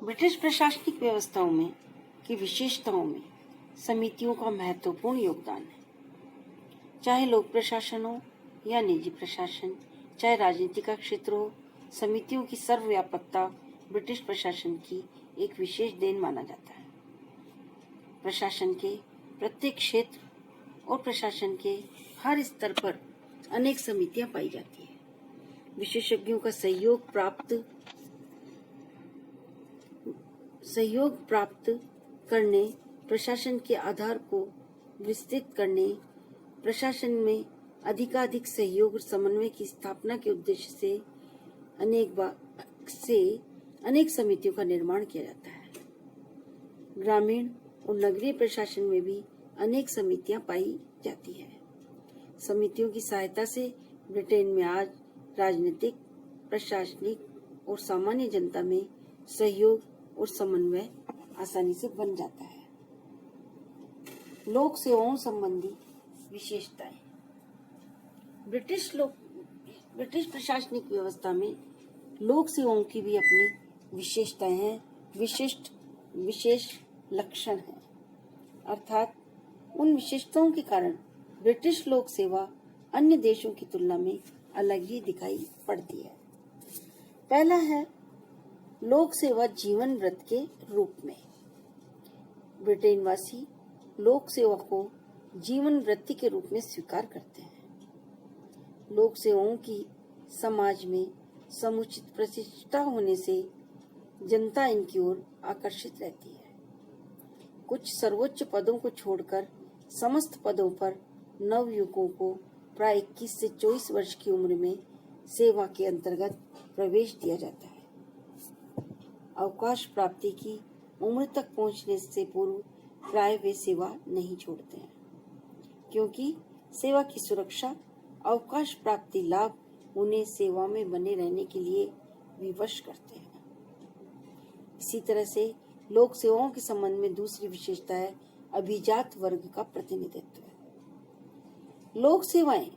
British प्रशासनिक व्यवस्थाओं में की विशेषताओं में समितियों का महत्वपूर्ण योगदान है। चाहे लोक प्रशासन हो या निजी प्रशासन, चाहे राजनीति का क्षेत्र हो, समितियों की सर्वव्यापकता ब्रिटिश प्रशासन की एक विशेष देन माना जाता है। प्रशासन के प्रत्येक क्षेत्र और प्रशासन के हर स्तर पर अनेक समितियां पाई जाती हैं। विशेषज्ञों का सहयोग प्राप्त करने, प्रशासन के आधार को विस्तृत करने, प्रशासन में अधिकाधिक सहयोग और समन्वय की स्थापना के उद्देश्य से अनेक समितियों का निर्माण किया जाता है। ग्रामीण और नगरीय प्रशासन में भी अनेक समितियां पाई जाती है। समितियों की सहायता से ब्रिटेन में आज राजनीतिक, प्रशासनिक और सामान्य जनता में सहयोग और समन्वय आसानी से बन जाता है। लोक सेवाओं संबंधी विशेषताएं। ब्रिटिश प्रशासनिक व्यवस्था में लोक सेवाओं की भी अपनी विशेषताएं हैं, विशेष लक्षण हैं। अर्थात उन विशेषताओं के कारण ब्रिटिश लोक सेवा अन्य देशों की तुलना में अलग ही दिखाई पड़ती है। पहला है लोक सेवा जीवन व्रत के रूप में। ब्रिटेन वासी लोक सेवा को जीवन वृत्ति के रूप में स्वीकार करते हैं। लोक सेवाओं की समाज में समुचित प्रतिष्ठा होने से जनता इनकी ओर आकर्षित रहती है। कुछ सर्वोच्च पदों को छोड़कर समस्त पदों पर नवयुवकों को प्राय 21 से 24 वर्ष की उम्र में सेवा के अंतर्गत प्रवेश दिया जाता है। अवकाश प्राप्ति की उम्र तक पहुंचने से पूर्व प्राय वे सेवा नहीं छोड़ते हैं, क्योंकि सेवा की सुरक्षा, अवकाश प्राप्ति लाभ उन्हें सेवा में बने रहने के लिए विवश करते हैं। इसी तरह से लोक सेवाओं के संबंध में दूसरी विशेषता है अभिजात वर्ग का प्रतिनिधित्व। लोक सेवाएं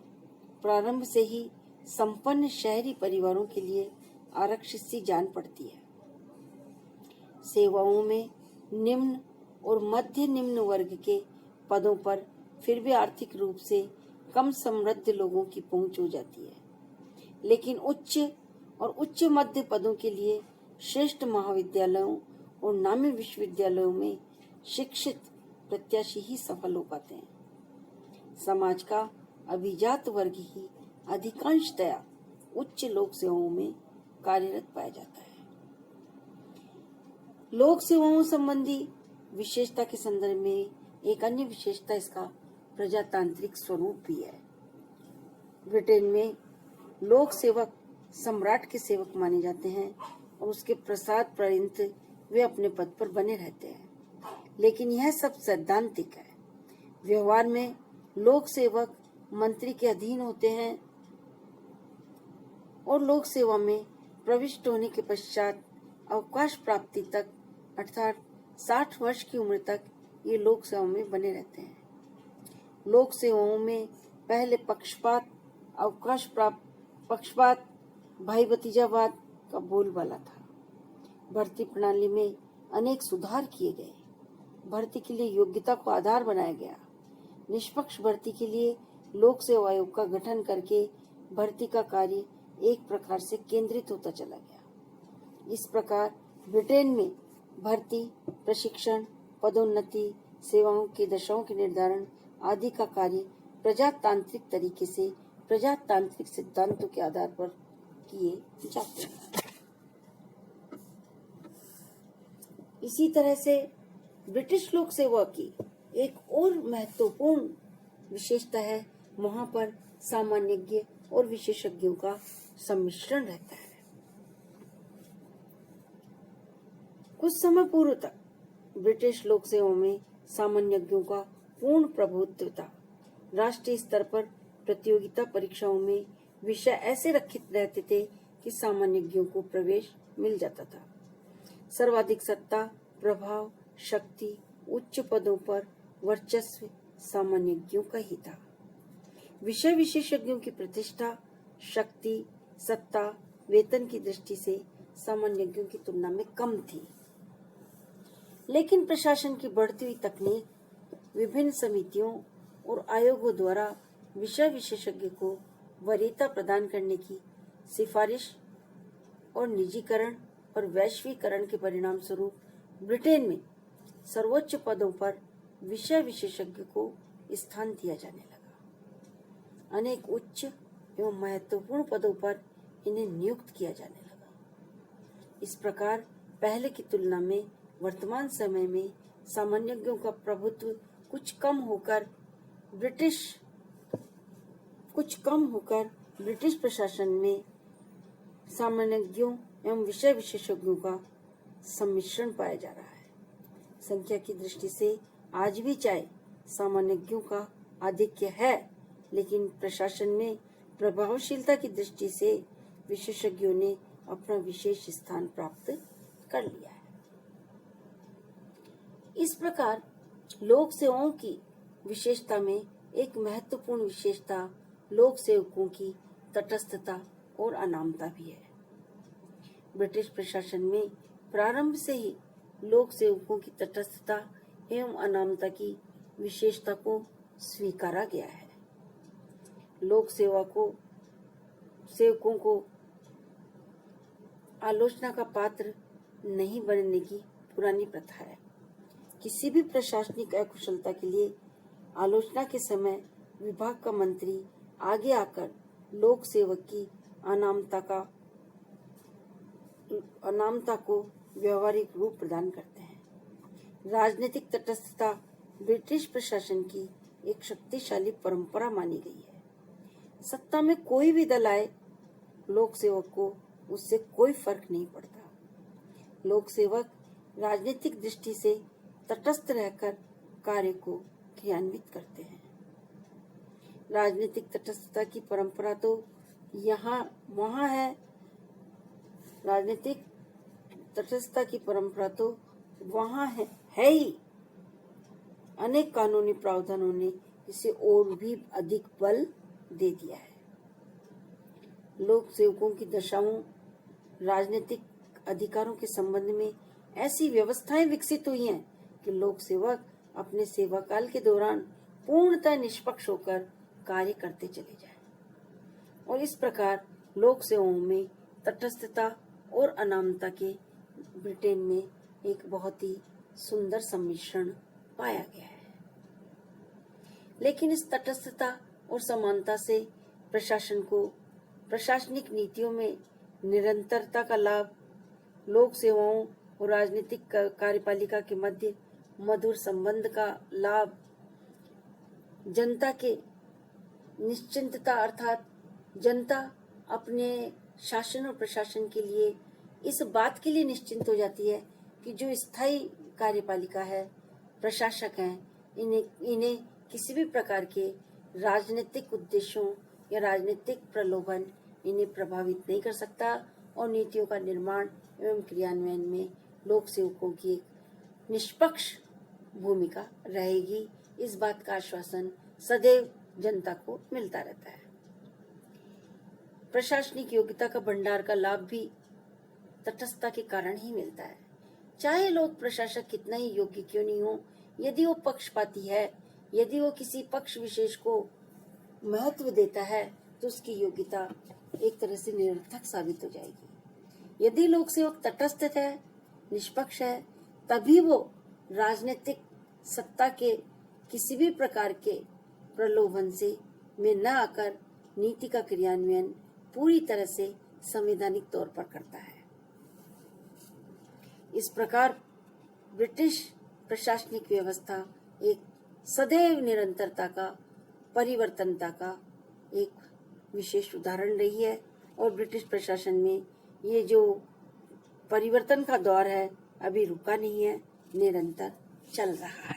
प्रारंभ से ही संपन्न शहरी परिवारों के लिए आरक्षित सी जान पड़ती है। सेवाओं में निम्न और मध्य निम्न वर्ग के पदों पर फिर भी आर्थिक रूप से कम समृद्ध लोगों की पहुंच हो जाती है, लेकिन उच्च और उच्च मध्य पदों के लिए श्रेष्ठ महाविद्यालयों और नामी विश्वविद्यालयों में शिक्षित प्रत्याशी ही सफल हो पाते हैं। समाज का अभिजात वर्ग ही अधिकांशतया उच्च लोक सेवाओं में कार्यरत पाया जाता है। लोक सेवाओं संबंधी विशेषता के संदर्भ में एक अन्य विशेषता इसका प्रजातांत्रिक स्वरूप भी है। ब्रिटेन में लोक सेवक सम्राट के सेवक माने जाते हैं और उसके प्रसाद पर्यंत वे अपने पद पर बने रहते हैं, लेकिन यह सब सैद्धांतिक है। व्यवहार में लोक सेवक मंत्री के अधीन होते हैं और लोक सेवा में प्रविष्ट होने के पश्चात अवकाश प्राप्ति तक अर्थात 60 वर्ष की उम्र तक ये लोक सेवा में बने रहते हैं। लोक सेवाओं में पहले पक्षपात, भाई भतीजावाद का बोलबाला था। भर्ती प्रणाली में अनेक सुधार किए गए। भर्ती के लिए योग्यता को आधार बनाया गया। निष्पक्ष भर्ती के लिए लोक सेवा आयोग का गठन करके भर्ती का कार्य एक प्रकार से केंद्रित होता चला गया। इस प्रकार ब्रिटेन में भर्ती, प्रशिक्षण, पदोन्नति, सेवाओं की दशाओं के निर्धारण आदि का कार्य प्रजातांत्रिक तरीके से प्रजातांत्रिक सिद्धांतों के आधार पर किए जाते हैं। इसी तरह से ब्रिटिश लोक सेवा की एक और महत्वपूर्ण विशेषता है, वहां पर सामान्यज्ञ और विशेषज्ञों का सम्मिश्रण रहता है। कुछ समय पूर्व तक ब्रिटिश लोक सेवा में सामान्यज्ञों का पूर्ण प्रभुत्व था। राष्ट्रीय स्तर पर प्रतियोगिता परीक्षाओं में विषय ऐसे रखित रहते थे कि सामान्यज्ञों को प्रवेश मिल जाता था। सर्वाधिक सत्ता, प्रभाव, शक्ति, उच्च पदों पर वर्चस्व सामान्यज्ञों का ही था। विषय विशेषज्ञों की प्रतिष्ठा, शक्ति, सत्ता, वेतन की दृष्टि से सामान्यज्ञों की तुलना में कम थी। लेकिन प्रशासन की बढ़ती हुई तकनीक, विभिन्न समितियों और आयोगों द्वारा विषय विशेषज्ञ को वरीयता प्रदान करने की सिफारिश और निजीकरण और वैश्वीकरण के परिणाम स्वरूप ब्रिटेन में सर्वोच्च पदों पर विषय विशेषज्ञ को स्थान दिया जाने लगा। अनेक उच्च एवं महत्वपूर्ण पदों पर इन्हें नियुक्त किया जाने लगा। इस प्रकार पहले की तुलना में वर्तमान समय में सामान्यज्ञों का प्रभुत्व कुछ कम होकर ब्रिटिश प्रशासन में सामान्यज्ञों एवं विषय विशेषज्ञों का सम्मिश्रण पाया जा रहा है। संख्या की दृष्टि से आज भी चाहे सामान्यज्ञों का आधिक्य है, लेकिन प्रशासन में प्रभावशीलता की दृष्टि से विशेषज्ञों ने अपना विशेष स्थान प्राप्त कर लिया है। इस प्रकार लोक सेवाओं की विशेषता में एक महत्वपूर्ण विशेषता लोक सेवकों की तटस्थता और अनामता भी है। ब्रिटिश प्रशासन में प्रारंभ से ही लोक सेवकों की तटस्थता एवं अनामता की विशेषता को स्वीकारा गया है। लोक सेवकों को आलोचना का पात्र नहीं बनने की पुरानी प्रथा है। किसी भी प्रशासनिक अकुशलता के लिए आलोचना के समय विभाग का मंत्री आगे आकर लोक सेवक की अनामता को व्यवहारिक रूप प्रदान करते हैं। राजनीतिक तटस्थता ब्रिटिश प्रशासन की एक शक्तिशाली परंपरा मानी गई है। सत्ता में कोई भी दल आए, लोक सेवक को उससे कोई फर्क नहीं पड़ता। लोक सेवक राजनीतिक दृष्टि से तटस्थ रहकर कार्य को क्रियान्वित करते हैं। राजनीतिक तटस्थता की परंपरा तो वहाँ है। राजनीतिक तटस्थता की परंपरा तो वहाँ है ही। अनेक कानूनी प्रावधानों ने इसे और भी अधिक बल दे दिया है। लोक सेवकों की दशाओं राजनीतिक अधिकारों के संबंध में ऐसी व्यवस्थाएं विकसित हुई हैं कि लोक सेवक अपने सेवा काल के दौरान पूर्णतः निष्पक्ष होकर कार्य करते चले जाएं। और इस प्रकार लोक सेवाओं में तटस्थता और अनामता के ब्रिटेन में एक बहुत ही सुंदर सम्मिश्रण पाया गया है। लेकिन इस तटस्थता और समानता से प्रशासन को प्रशासनिक नीतियों में निरंतरता का लाभ, लोक सेवाओं और राजनीतिक कार्यपालिका के मध्य मधुर संबंध का लाभ, जनता के निश्चिंतता अर्थात जनता अपने शासन और प्रशासन के लिए इस बात के लिए निश्चिंत हो जाती है कि जो स्थायी कार्यपालिका है, प्रशासक हैं, इन्हें किसी भी प्रकार के राजनीतिक उद्देश्यों या राजनीतिक प्रलोभन इन्हें प्रभावित नहीं कर सकता और नीतियों का निर्माण एवं क्रियान्वयन में लोक सेवकों की एक निष्पक्ष भूमिका रहेगी। इस बात का आश्वासन सदैव जनता को मिलता रहता है। प्रशासनिक योग्यता का भंडार का लाभ भी तटस्थता के कारण ही मिलता है। चाहे लोग प्रशासक कितना ही योग्य क्यों नहीं हो, यदि वो पक्षपाती है, यदि वो किसी पक्ष विशेष को महत्व देता है, तो उसकी योग्यता एक तरह से निरर्थक साबित हो जाएगी। यदि लोक सेवक तटस्थ है, निष्पक्ष है, तभी वो राजनीतिक सत्ता के किसी भी प्रकार के प्रलोभन से में न आकर नीति का क्रियान्वयन पूरी तरह से संवैधानिक तौर पर करता है। इस प्रकार ब्रिटिश प्रशासनिक व्यवस्था एक सदैव निरंतरता का, परिवर्तनता का एक विशेष उदाहरण रही है और ब्रिटिश प्रशासन में ये जो परिवर्तन का दौर है अभी रुका नहीं है, निरंतर चल रहा है।